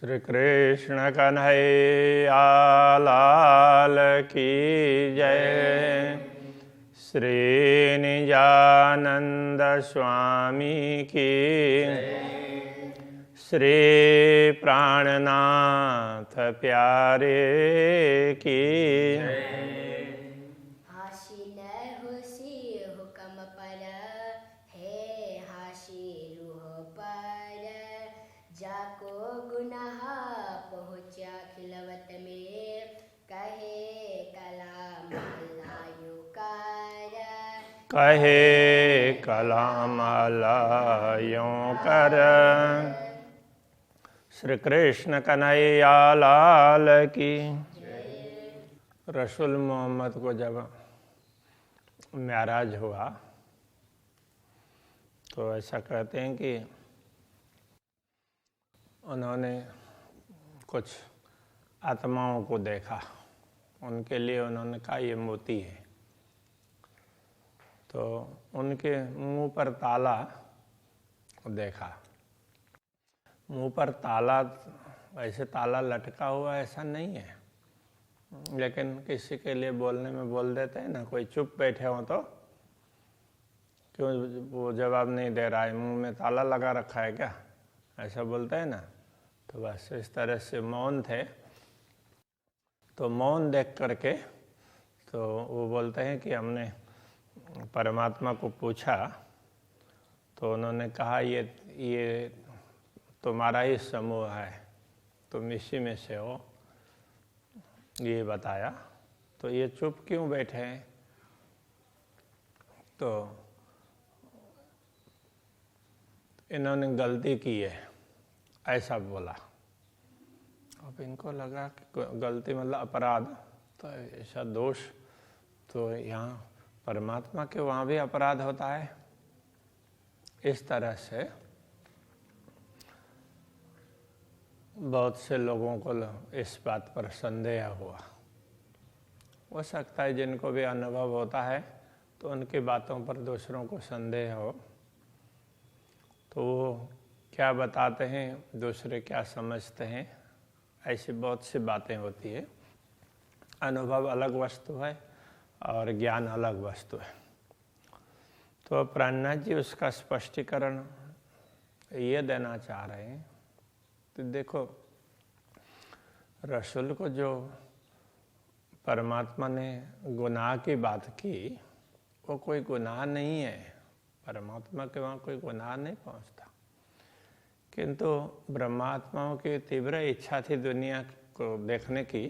श्री कृष्ण कन्हैया लाल की जय। श्री निजानंद स्वामी की, श्री प्राणनाथ प्यारे की। जाको गुनाह पहुँचा खिलवत में, कहे कलाम अल्लाह कहे कलाम अल्लाह कर। श्री कृष्ण कन्हैया लाल की। रसूल मोहम्मद को जब मेराज हुआ तो ऐसा कहते हैं कि उन्होंने कुछ आत्माओं को देखा, उनके लिए उन्होंने कहा ये मोती है। तो उनके मुंह पर ताला देखा। मुंह पर ताला, वैसे ताला लटका हुआ ऐसा नहीं है, लेकिन किसी के लिए बोलने में बोल देते हैं ना, कोई चुप बैठे हो तो क्यों वो जवाब नहीं दे रहा है, मुंह में ताला लगा रखा है क्या, ऐसा बोलते हैं ना। तो बस इस तरह से मौन थे। तो मौन देख करके तो वो बोलते हैं कि हमने परमात्मा को पूछा तो उन्होंने कहा ये तुम्हारा ही समूह है, तुम इसी में से हो, ये बताया। तो ये चुप क्यों बैठे हैं? तो इन्होंने गलती की है ऐसा बोला। अब इनको लगा कि गलती मतलब अपराध, तो ऐसा दोष तो यहाँ परमात्मा के वहाँ भी अपराध होता है। इस तरह से बहुत से लोगों को इस बात पर संदेह हुआ। हो सकता है जिनको भी अनुभव होता है तो उनकी बातों पर दूसरों को संदेह हो, तो वो क्या बताते हैं, दूसरे क्या समझते हैं, ऐसी बहुत सी बातें होती है। अनुभव अलग वस्तु है और ज्ञान अलग वस्तु है। तो प्राणनाथ जी उसका स्पष्टीकरण ये देना चाह रहे हैं। तो देखो, रसूल को जो परमात्मा ने गुनाह की बात की, वो कोई गुनाह नहीं है, परमात्मा के वहाँ कोई गुनाह नहीं पहुँचता। किंतु ब्रह्मात्माओं की तीव्र इच्छा थी दुनिया को देखने की,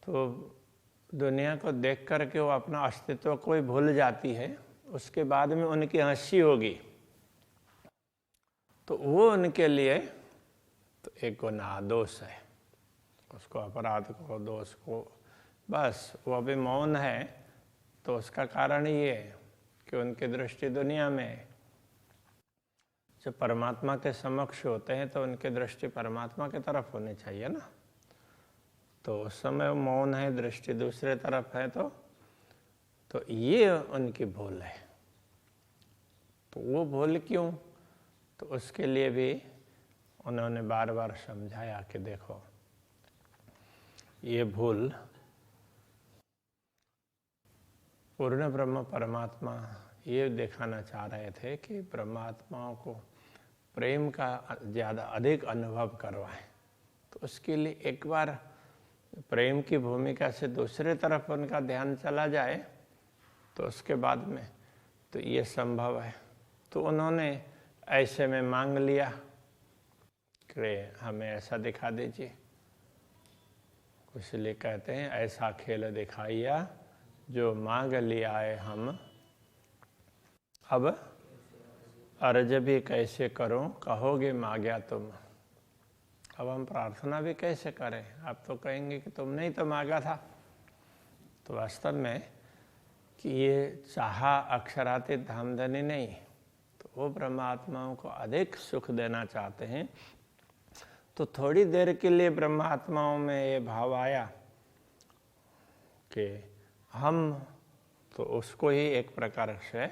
तो दुनिया को देख करके वो अपना अस्तित्व को ही भूल जाती है। उसके बाद में उनकी हंसी होगी तो वो उनके लिए तो एक गुनाह दोष है, उसको अपराध को दोष को, बस वो अभी मौन है। तो उसका कारण ये है कि उनकी दृष्टि दुनिया में है। जब परमात्मा के समक्ष होते हैं तो उनकी दृष्टि परमात्मा की तरफ होनी चाहिए ना। तो उस समय मौन है, दृष्टि दूसरे तरफ है, तो ये उनकी भूल है। तो वो भूल क्यों? तो उसके लिए भी उन्होंने बार बार समझाया कि देखो, ये भूल पूर्ण ब्रह्म परमात्मा ये दिखाना चाह रहे थे कि ब्रह्मात्माओं को प्रेम का ज़्यादा अधिक अनुभव करवाएं। तो उसके लिए एक बार प्रेम की भूमिका से दूसरे तरफ उनका ध्यान चला जाए तो उसके बाद में तो ये संभव है। तो उन्होंने ऐसे में मांग लिया कि हमें ऐसा दिखा दीजिए। इसलिए कहते हैं ऐसा खेल दिखाइया जो मांग लिया है हम, अब अर्ज भी कैसे करूं कहोगे मांगा तुम। अब हम प्रार्थना भी कैसे करें, आप तो कहेंगे कि तुमने ही तो मांगा था। तो वास्तव में कि ये चाहा अक्षरातीत धामधनी नहीं, तो वो ब्रह्मात्माओं को अधिक सुख देना चाहते हैं। तो थोड़ी देर के लिए ब्रह्मात्माओं में ये भाव आया कि हम, तो उसको ही एक प्रकार से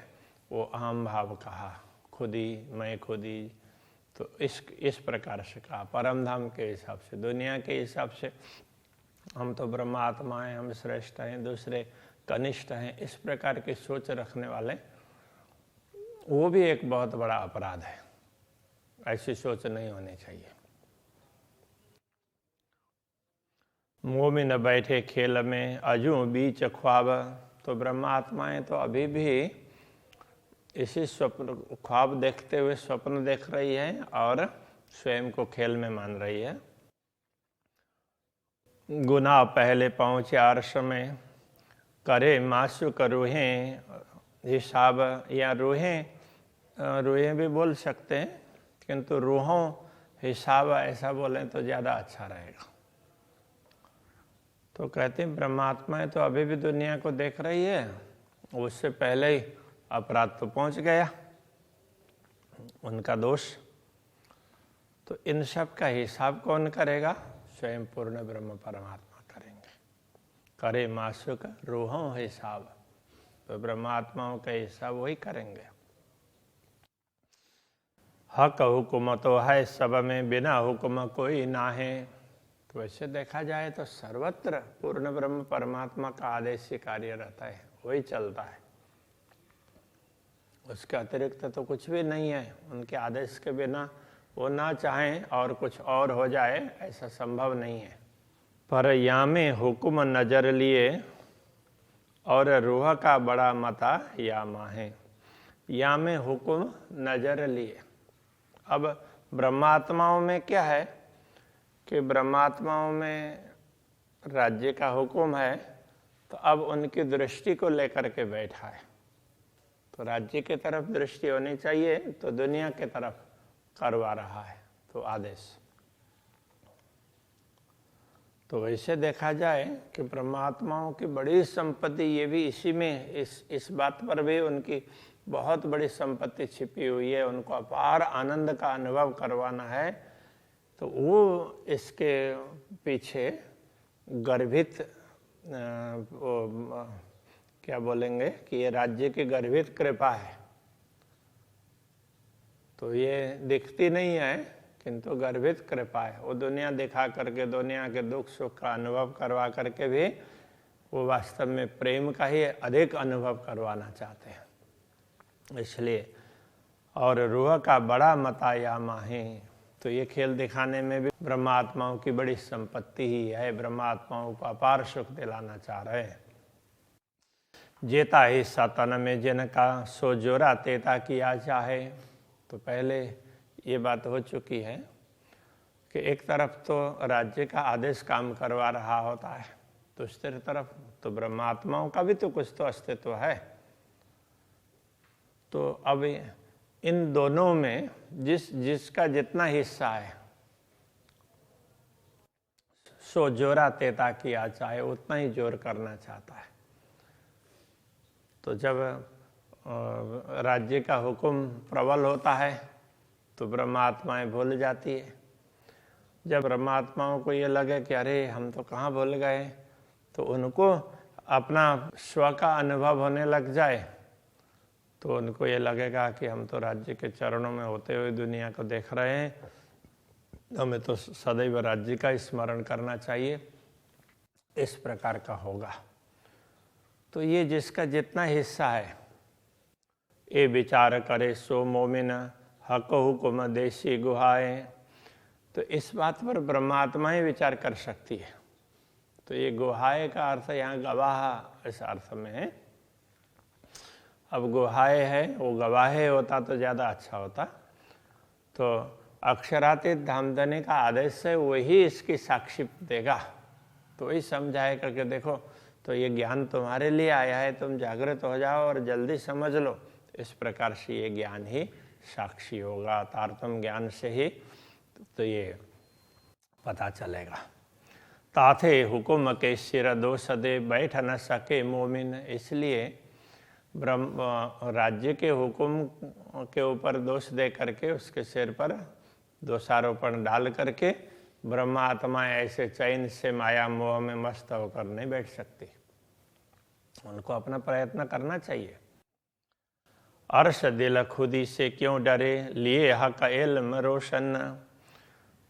वो अहम भाव कहा, खुदी, मैं खुदी, तो इस प्रकार से कहा। परम धाम के हिसाब से, दुनिया के हिसाब से हम तो ब्रह्मात्मा हैं, हम श्रेष्ठ हैं, दूसरे कनिष्ठ हैं, इस प्रकार की सोच रखने वाले, वो भी एक बहुत बड़ा अपराध है। ऐसी सोच नहीं होनी चाहिए। मुँह में न बैठे खेल में अजू बीच ख्वाब, तो ब्रह्मात्माएं तो अभी भी इसी स्वप्न ख्वाब देखते हुए स्वप्न देख रही है और स्वयं को खेल में मान रही है। गुनाह पहले पहुँचे अर्श में, करे माशुक रूहें हिसाब, या रूहें भी बोल सकते हैं, किंतु रूहों हिसाब ऐसा बोलें तो ज़्यादा अच्छा रहेगा। तो कहते हैं ब्रह्मात्माएं तो अभी भी दुनिया को देख रही है, उससे पहले ही अपराध तो पहुंच गया, उनका दोष। तो इन सब का हिसाब कौन करेगा? स्वयं पूर्ण ब्रह्म परमात्मा करेंगे। करे माशुक रूहों हिसाब, तो ब्रह्मात्माओं का हिसाब वही करेंगे। हक हुक्म तो है सब में, बिना हुक्म कोई ना है। तो वैसे देखा जाए तो सर्वत्र पूर्ण ब्रह्म परमात्मा का आदेश ही कार्य रहता है, वही चलता है, उसके अतिरिक्त तो कुछ भी नहीं है। उनके आदेश के बिना वो ना चाहें और कुछ और हो जाए, ऐसा संभव नहीं है। पर यामे हुक्म नजर लिए, और रूह का बड़ा मता यामा है। यामे हुक्म नजर लिए। अब ब्रह्मात्माओं में क्या है कि ब्रह्मात्माओं में राज्य का हुक्म है, तो अब उनकी दृष्टि को लेकर के बैठा है। तो राज्य की तरफ दृष्टि होनी चाहिए, तो दुनिया की तरफ करवा रहा है, तो आदेश। तो वैसे देखा जाए कि ब्रह्मात्माओं की बड़ी संपत्ति ये भी इसी में, इस बात पर भी उनकी बहुत बड़ी संपत्ति छिपी हुई है। उनको अपार आनंद का अनुभव करवाना है, तो वो इसके पीछे गर्भित क्या बोलेंगे कि ये राज्य की गर्भित कृपा है। तो ये दिखती नहीं है, किंतु गर्भित कृपा है। वो दुनिया दिखा करके, दुनिया के दुख सुख का अनुभव करवा करके भी वो वास्तव में प्रेम का ही अधिक अनुभव करवाना चाहते हैं। इसलिए और रूह का बड़ा मतायामा है। तो ये खेल दिखाने में भी ब्रह्मात्माओं की बड़ी संपत्ति ही है। ब्रह्मात्माओं को अपार सुख दिलाना चाह रहे हैं। जेता ही सतन में जिनका सो जोरा तेता किया चाहे। तो पहले ये बात हो चुकी है कि एक तरफ तो राज्य का आदेश काम करवा रहा होता है, दूसरी तरफ तो ब्रह्मात्माओं का भी तो कुछ तो अस्तित्व है। तो अब इन दोनों में जिसका जितना हिस्सा है सो जोरा तेता किया चाहे, उतना ही जोर करना चाहता है। तो जब राज्य का हुक्म प्रबल होता है तो ब्रह्मात्माएं भूल जाती है। जब ब्रह्मात्माओं को ये लगे कि अरे हम तो कहाँ भूल गए, तो उनको अपना स्व का अनुभव होने लग जाए, तो उनको ये लगेगा कि हम तो राज्य के चरणों में होते हुए दुनिया को देख रहे हैं, हमें तो सदैव राज्य का स्मरण करना चाहिए। इस प्रकार का होगा। तो ये जिसका जितना हिस्सा है, ये विचार करे सो मोमिन हक हुक्म देशी गुहाएं। तो इस बात पर ब्रह्मात्मा ही विचार कर सकती है। तो ये गुहाए का अर्थ यहाँ गवाह इस अर्थ में है। अब गुहाए है, वो गवाहे होता तो ज़्यादा अच्छा होता। तो अक्षरातीत धामधनी का आदेश से वही इसकी साक्षी देगा, तो वही समझाएगा कि देखो तो ये ज्ञान तुम्हारे लिए आया है, तुम जागृत हो जाओ और जल्दी समझ लो। इस प्रकार से ये ज्ञान ही साक्षी होगा। तारतम ज्ञान से ही तो ये पता चलेगा। ताथे हुकुम के सिर दो सदे बैठ न सके मोमिन। इसलिए ब्रह्म राज्य के हुकुम के ऊपर दोष दे करके उसके सिर पर दोषारोपण डाल करके ब्रह्मात्मा ऐसे चैन से माया मोह में मस्त होकर नहीं बैठ सकती। उनको अपना प्रयत्न करना चाहिए। अर्श दिल खुदी से क्यों डरे, लिए हक इल्म रोशन।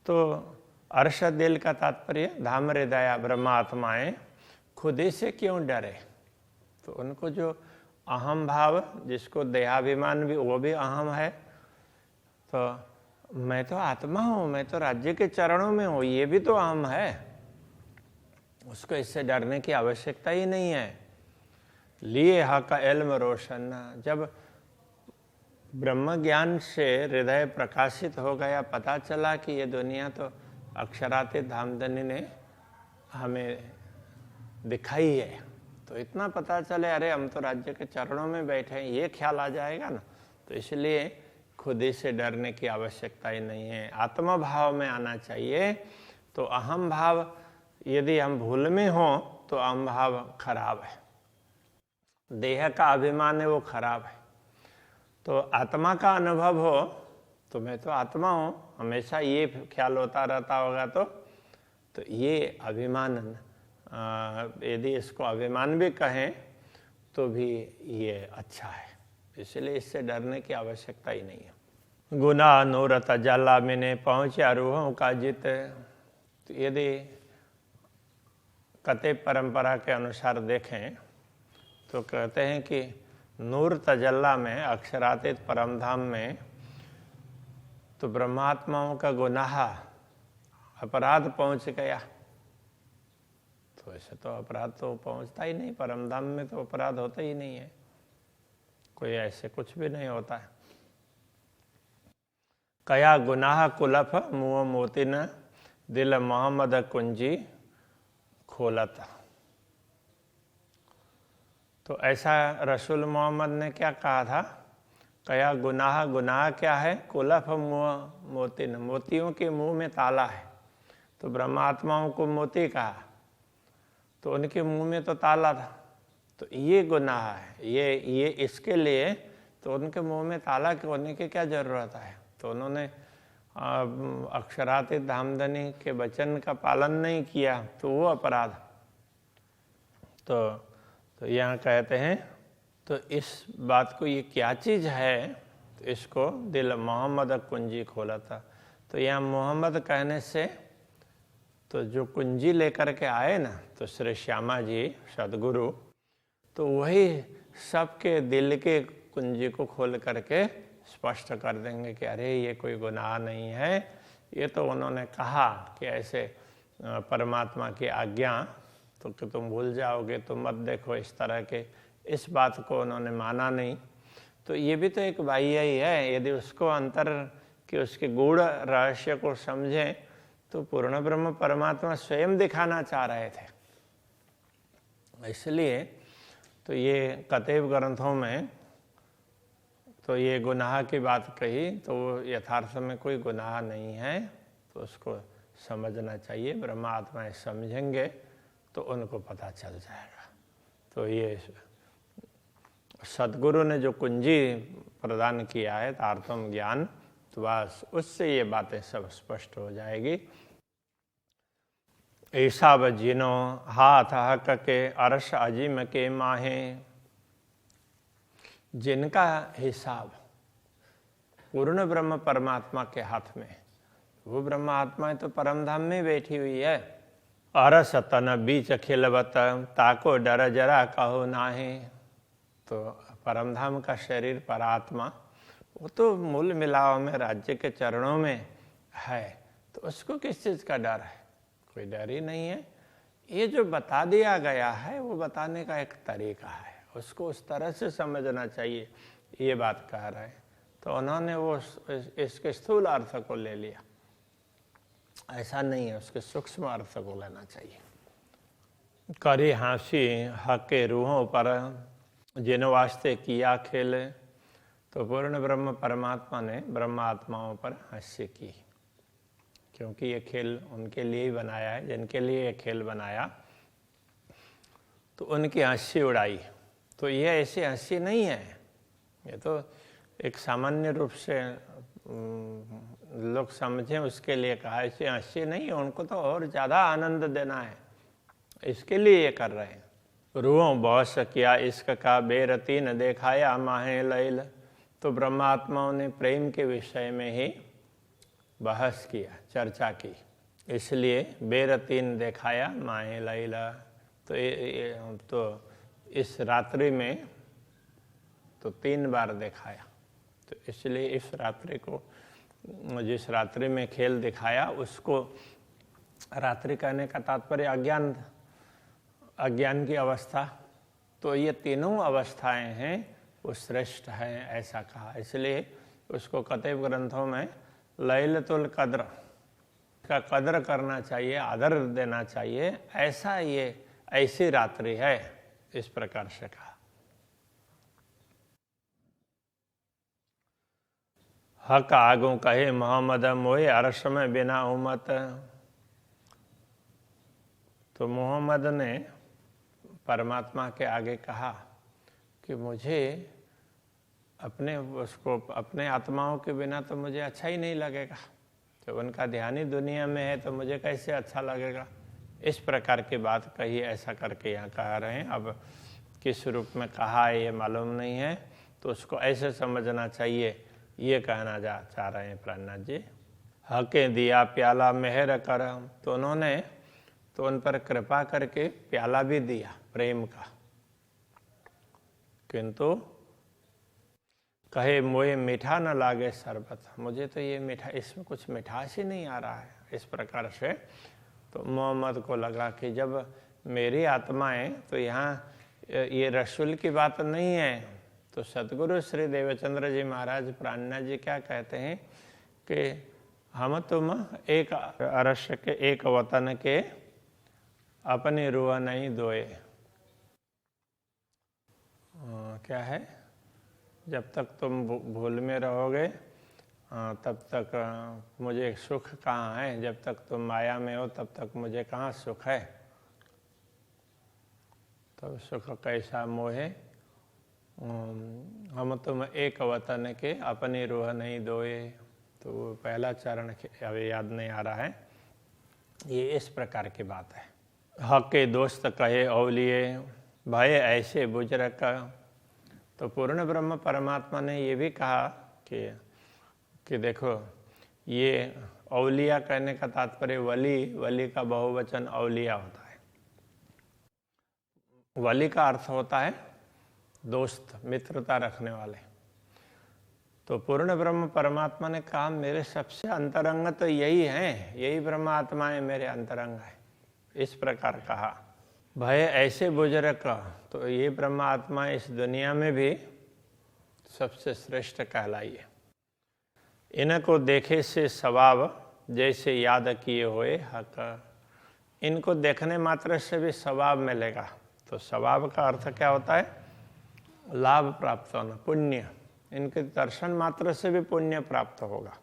तो अर्श दिल का तात्पर्य धाम हृदया ब्रह्मात्माएं खुदी से क्यों डरे। तो उनको जो अहम भाव, जिसको देहाभिमान भी, वो भी अहम है, तो मैं तो आत्मा हूँ, मैं तो राज्य के चरणों में हूँ, ये भी तो अहम है। उसको इससे डरने की आवश्यकता ही नहीं है। लिए हक इल्म रोशन, जब ब्रह्म ज्ञान से हृदय प्रकाशित हो गया, पता चला कि ये दुनिया तो अक्षरातीत धामधनी ने हमें दिखाई है, तो इतना पता चले अरे हम तो राज्य के चरणों में बैठे हैं, ये ख्याल आ जाएगा ना। तो इसलिए खुद ही से डरने की आवश्यकता ही नहीं है, आत्मा भाव में आना चाहिए। तो अहम भाव यदि हम भूल में हों तो अहम भाव खराब है, देह का अभिमान है वो खराब है। तो आत्मा का अनुभव हो तो मैं तो आत्मा हूँ, हमेशा ये ख्याल होता रहता होगा, तो ये अभिमान, यदि इसको अभिमान भी कहें तो भी ये अच्छा है, इसलिए इससे डरने की आवश्यकता ही नहीं है। गुनाह नूरत जाला मैंने पहुँचा रूहों का जित। तो यदि कते परंपरा के अनुसार देखें तो कहते हैं कि नूर तजल्ला में, अक्षरातीत परमधाम में, तो ब्रह्मात्माओं का गुनाह, अपराध पहुंच गया। तो ऐसे तो अपराध तो पहुंचता ही नहीं, परमधाम में तो अपराध होता ही नहीं है, कोई ऐसे कुछ भी नहीं होता है। कया गुनाह कुलफ मुँह मोतिन, दिल मोहम्मद कुंजी खोलत। तो ऐसा रसूल मोहम्मद ने क्या कहा था, कया गुनाह, गुनाह क्या है, कुलफ मुँह मोतिन, मोतियों के मुंह में ताला है। तो ब्रह्मात्माओं को मोती कहा, तो उनके मुंह में तो ताला था, तो ये गुनाह है, ये इसके लिए तो उनके मुंह में ताला होने की क्या जरूरत है। तो उन्होंने अक्षरातीत धामधनी के वचन का पालन नहीं किया, तो वो अपराध। तो यहाँ कहते हैं, तो इस बात को, ये क्या चीज़ है, तो इसको दिल मोहम्मद कुंजी खोला था। तो यहाँ मोहम्मद कहने से, तो जो कुंजी लेकर के आए ना, तो श्री श्यामा जी सदगुरु, तो वही सबके दिल के कुंजी को खोल करके स्पष्ट कर देंगे कि अरे ये कोई गुनाह नहीं है, ये तो उन्होंने कहा कि ऐसे परमात्मा की आज्ञा तो कि तुम भूल जाओगे, तुम मत देखो इस तरह के, इस बात को उन्होंने माना नहीं। तो ये भी तो एक बाह्य ही है, यदि उसको अंतर के उसके गूढ़ रहस्य को समझें तो पूर्ण ब्रह्म परमात्मा स्वयं दिखाना चाह रहे थे। इसलिए तो ये कतेब ग्रंथों में तो ये गुनाह की बात कही, तो वो यथार्थ में कोई गुनाह नहीं है, तो उसको समझना चाहिए। ब्रह्म आत्माएं समझेंगे तो उनको पता चल जाएगा। तो ये सदगुरु ने जो कुंजी प्रदान किया है, तारतम ज्ञान, तो बस उससे ये बातें सब स्पष्ट हो जाएगी। ऐसा बजिनो हाथ हक के अर्श अजीम के माहे, जिनका हिसाब पूर्ण ब्रह्म परमात्मा के हाथ में, वो ब्रह्म आत्माएं तो परमधाम में बैठी हुई है। अरस तन बीच खिलवत, ताको डर जरा कहो नाहे। तो परमधाम का शरीर परात्मा, वो तो मूल मिलाव में राज्य के चरणों में है, तो उसको किस चीज़ का डर है, कोई डर ही नहीं है। ये जो बता दिया गया है वो बताने का एक तरीका है, उसको उस तरह से समझना चाहिए, ये बात कह रहे हैं। तो उन्होंने वो इसके स्थूल अर्थ को ले लिया, ऐसा नहीं है, उसके सूक्ष्म अर्थ को लेना चाहिए। करी हाँसी हक के रूहों पर, जिन वास्ते किया खेल। तो पूर्ण ब्रह्म परमात्मा ने ब्रह्म आत्माओं पर हंसी की, क्योंकि ये खेल उनके लिए ही बनाया है, जिनके लिए ये खेल बनाया, तो उनकी हंसी उड़ाई। तो ये ऐसी हंसी नहीं है, ये तो एक सामान्य रूप से लोग समझें उसके लिए कहा, ऐसी हंसी नहीं है, उनको तो और ज़्यादा आनंद देना है, इसके लिए ये कर रहे हैं। रूहों बौस किया इश्क का बेरतीन देखाया माहे लैल। तो ब्रह्मात्माओं ने प्रेम के विषय में ही बहस किया, चर्चा की। इसलिए बेरतीन दिखाया माए लैला। तो इस रात्रि में तो 3 बार दिखाया। तो इसलिए इस रात्रि को, जिस रात्रि में खेल दिखाया, उसको रात्रि कहने का तात्पर्य अज्ञान की अवस्था। तो ये तीनों अवस्थाएं हैं वो श्रेष्ठ हैं, ऐसा कहा। इसलिए उसको कतई ग्रंथों में लैलतुल कद्र का कद्र करना चाहिए, आदर देना चाहिए, ऐसा ये ऐसी रात्रि है, इस प्रकार से कहा। हक आगू कहे मोहम्मद मोए अर्श में बिना उमत। तो मोहम्मद ने परमात्मा के आगे कहा कि मुझे अपने आत्माओं के बिना तो मुझे अच्छा ही नहीं लगेगा। जब उनका ध्यान ही दुनिया में है तो मुझे कैसे अच्छा लगेगा। इस प्रकार की बात कही, ऐसा करके यहाँ कह रहे हैं। अब किस रूप में कहा है ये मालूम नहीं है, तो उसको ऐसे समझना चाहिए, ये कहना चाह रहे हैं प्राणनाथ जी। हके दिया प्याला मेहर कर। तो उन्होंने तो उन पर कृपा करके प्याला भी दिया प्रेम का, किंतु कहे मोए मीठा न लागे शरबत। मुझे तो ये मीठा, इसमें कुछ मिठास ही नहीं आ रहा है। इस प्रकार से तो मोहम्मद को लगा कि जब मेरी आत्मा है तो यहाँ ये रसूल की बात नहीं है। तो सतगुरु श्री देवचंद्र जी महाराज प्राणनाथ जी क्या कहते हैं कि हम तुम एक अरश के एक वतन के अपनी रूह नहीं दोए। क्या है, जब तक तुम भूल में रहोगे तब तक मुझे सुख कहाँ है, जब तक तुम माया में हो तब तक मुझे कहाँ सुख है। तब सुख कैसा मोहे, हम तुम एक वतन के अपनी रूह नहीं दोए। तो पहला चरण अभी याद नहीं आ रहा है। ये इस प्रकार की बात है। हक के दोस्त कहे औलिए भय ऐसे बुजुर्ग। तो पूर्ण ब्रह्म परमात्मा ने ये भी कहा कि देखो, ये औलिया कहने का तात्पर्य वली का बहुवचन औलिया होता है। वली का अर्थ होता है दोस्त, मित्रता रखने वाले। तो पूर्ण ब्रह्म परमात्मा ने कहा मेरे सबसे अंतरंग तो यही हैं, यही ब्रह्म आत्माएं मेरे अंतरंग है। इस प्रकार कहा। भय ऐसे बुजुर्ग का, तो ये ब्रह्म आत्मा इस दुनिया में भी सबसे श्रेष्ठ कहलाई है। इनको देखे से स्वभाव जैसे याद किए हुए हक। इनको देखने मात्र से भी स्वभाव मिलेगा। तो स्वभाव का अर्थ क्या होता है, लाभ प्राप्त होना, पुण्य। इनके दर्शन मात्र से भी पुण्य प्राप्त होगा।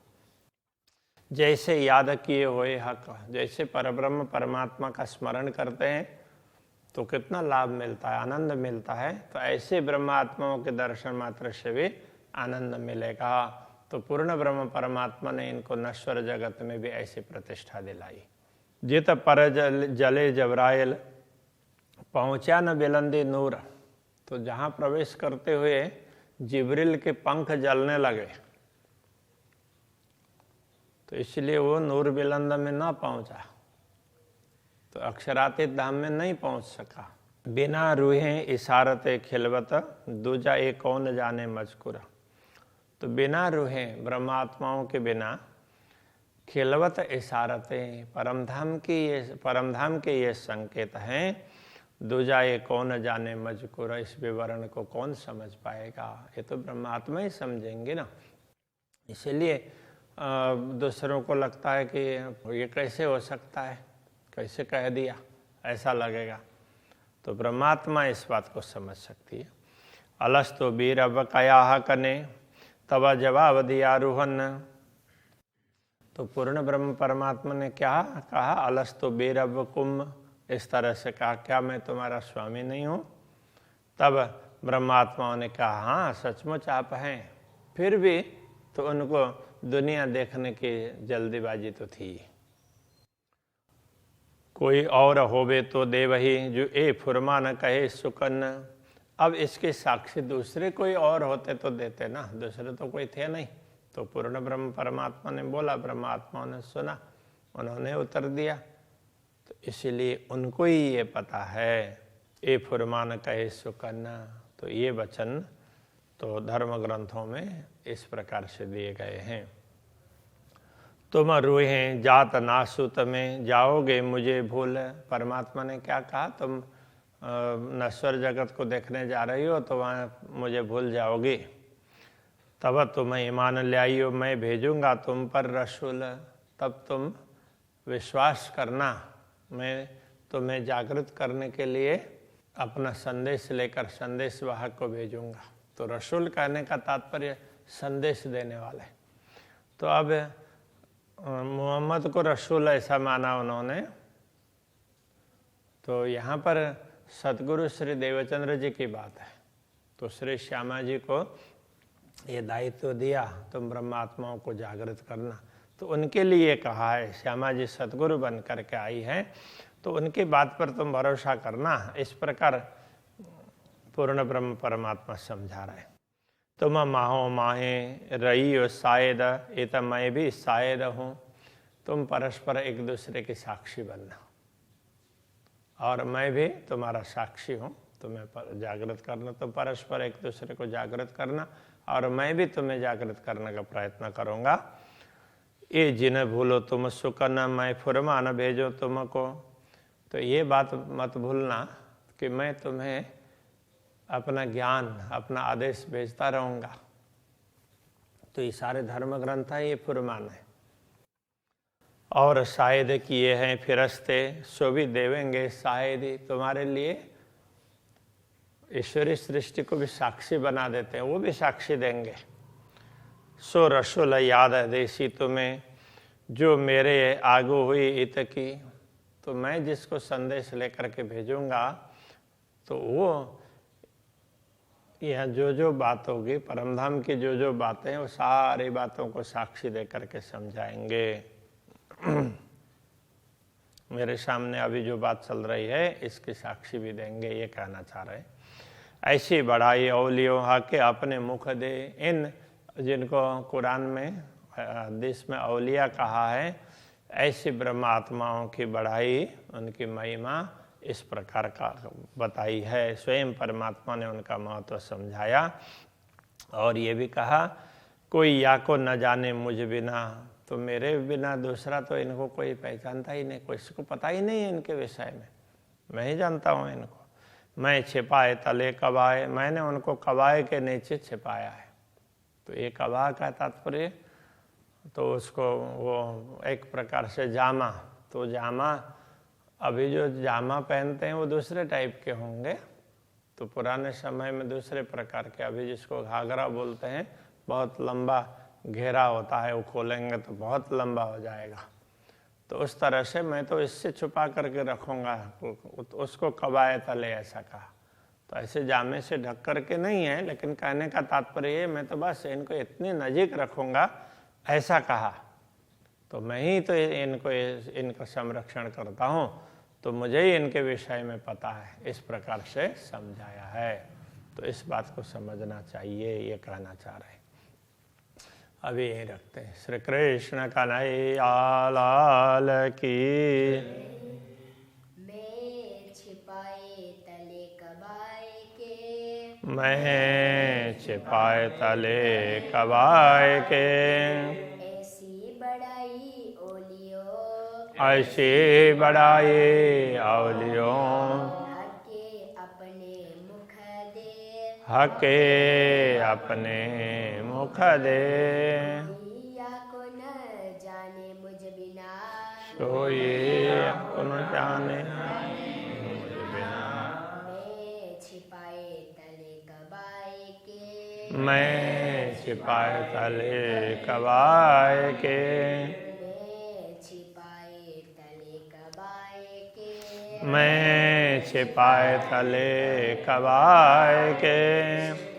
जैसे याद किए हुए हक, जैसे परब्रह्म परमात्मा का स्मरण करते हैं तो कितना लाभ मिलता है, आनंद मिलता है। तो ऐसे ब्रह्मात्माओं के दर्शन मात्र से भी आनंद मिलेगा। तो पूर्ण ब्रह्म परमात्मा ने इनको नश्वर जगत में भी ऐसी प्रतिष्ठा दिलाई। जित पर जले जबराइल पहुँचा न बिलंदी नूर। तो जहाँ प्रवेश करते हुए जिब्रिल के पंख जलने लगे, तो इसलिए वो नूर बिलंद में ना पहुँचा, तो अक्षरातीत धाम में नहीं पहुँच सका। बिना रूहें इशारते खिलवत दूजा एक कौन जाने मजकुरा। तो बिना रूहें, ब्रह्मात्माओं के बिना खिलवत इशारते, परमधाम के ये संकेत हैं। दूजा ये कौन जाने मजकुरा, इस विवरण को कौन समझ पाएगा, ये तो ब्रह्मात्मा ही समझेंगे ना। इसलिए दूसरों को लगता है कि ये कैसे हो सकता है, कैसे कह दिया, ऐसा लगेगा। तो ब्रह्मात्मा इस बात को समझ सकती है। अलस्तो बीर अब कया कने तब जवाब दिया रूहन। तो पूर्ण ब्रह्म परमात्मा ने क्या कहा, अलस्तो बीर अब कुम, इस तरह से कहा, क्या मैं तुम्हारा स्वामी नहीं हूँ। तब ब्रह्मात्माओं ने कहा हाँ सचमुच आप हैं। फिर भी तो उनको दुनिया देखने की जल्दीबाजी तो थी। कोई और होवे तो देवही जो ए फुरमा न कहे सुकन। अब इसके साक्षी दूसरे कोई और होते तो देते ना, दूसरे तो कोई थे नहीं। तो पूर्ण ब्रह्म परमात्मा ने बोला, ब्रह्मात्मा ने सुना, उन्होंने उत्तर दिया। तो इसीलिए उनको ही ये पता है। ए फुरमान कहे सुकन्ना, तो ये वचन तो धर्म ग्रंथों में इस प्रकार से दिए गए हैं। तुम रूहें जात नासुत में जाओगे मुझे भूल। परमात्मा ने क्या कहा, तुम नश्वर जगत को देखने जा रही हो तो वहाँ मुझे भूल जाओगी। तब तुम्हें ईमान ले आई हो, मैं भेजूंगा तुम पर रसूल, तब तुम विश्वास करना, मैं तुम्हें जागृत करने के लिए अपना संदेश लेकर संदेश वाहक को भेजूंगा। तो रसूल कहने का तात्पर्य संदेश देने वाले। तो अब मोहम्मद को रसूल ऐसा माना उन्होंने। तो यहाँ पर सतगुरु श्री देवचंद्र जी की बात है। तो श्री श्यामा जी को ये दायित्व दिया, तुम ब्रह्मात्माओं को जागृत करना। तो उनके लिए कहा है, श्यामा जी सतगुरु बन करके आई हैं, तो उनकी बात पर तुम भरोसा करना। इस प्रकार पूर्ण ब्रह्म परमात्मा समझा रहे। तुम माहो माहे रही हो शायद, ये तो मैं भी शायद हूँ। तुम परस्पर एक दूसरे की साक्षी बनना, और मैं भी तुम्हारा साक्षी हूँ। तुम्हें जागृत करना, तुम परस्पर एक दूसरे को जागृत करना, और मैं भी तुम्हें जागृत करने का प्रयत्न करूँगा। ये जिन्हें भूलो तुम सुकन्ना, मैं फुरमान भेजो तुमको। तो ये बात मत भूलना कि मैं तुम्हें अपना ज्ञान, अपना आदेश भेजता रहूँगा। तो ये सारे धर्म ग्रंथ है, ये फुरमान है। और शायद किए हैं फिरस्ते, सो भी देवेंगे शायद ही। तुम्हारे लिए ईश्वरी सृष्टि को भी साक्षी बना देते हैं, वो भी साक्षी देंगे। सो रसूल याद है देसी तुम्हें, जो मेरे आगू हुई इत की। तो मैं जिसको संदेश लेकर के भेजूंगा, तो वो यह जो बात होगी, परमधाम की जो बातें, वो सारी बातों को साक्षी दे करके समझाएंगे। मेरे सामने अभी जो बात चल रही है, इसकी साक्षी भी देंगे, ये कहना चाह रहे हैं। ऐसी बढ़ाई औलियों हाके अपने मुख दे। इन जिनको कुरान में, हदीस में औलिया कहा है, ऐसी ब्रह्म आत्माओं की बढ़ाई, उनकी महिमा इस प्रकार का बताई है। स्वयं परमात्मा ने उनका महत्व समझाया। और ये भी कहा, कोई या को न जाने मुझ बिना। तो मेरे बिना दूसरा तो इनको कोई पहचानता ही नहीं, किसी को पता ही नहीं है इनके विषय में, मैं ही जानता हूँ इनको। मैं छिपाए तले कबाए, मैंने उनको कबाए के नीचे छिपाया है। तो ये कबा का तात्पर्य, तो उसको वो एक प्रकार से जामा। तो जामा, अभी जो जामा पहनते हैं वो दूसरे टाइप के होंगे, तो पुराने समय में दूसरे प्रकार के। अभी जिसको घाघरा बोलते हैं, बहुत लंबा घेरा होता है, वो खोलेंगे तो बहुत लंबा हो जाएगा। तो उस तरह से मैं तो इससे छुपा करके रखूँगा, उसको कबाए तले ऐसा कहा। तो ऐसे जामे से ढक करके नहीं है, लेकिन कहने का तात्पर्य है, मैं तो बस इनको इतनी नज़ीक रखूँगा ऐसा कहा। तो मैं ही तो इनका संरक्षण करता हूँ, तो मुझे ही इनके विषय में पता है, इस प्रकार से समझाया है। तो इस बात को समझना चाहिए, ये कहना चाह रहे हैं। अभी यहीं रखते हैं। श्री कृष्ण कन्हैया लाल की। मैं छिपाए तले कबाए के, मैं छिपाए तले कबाए के। ऐसी बढ़ाई ओलियो, ऐसी बढ़ाई औलियों, हके अपने मुख दे। हके अपने मुख दे। या को न जाने मुझ बिना, सोई को न जाने मुझ बिना। मैं छिपाए तले कबाए के, मैं छिपाए तले कबाए के। मैं छिपाए तले कबाए के। मैं छिपाए तले कबाए के।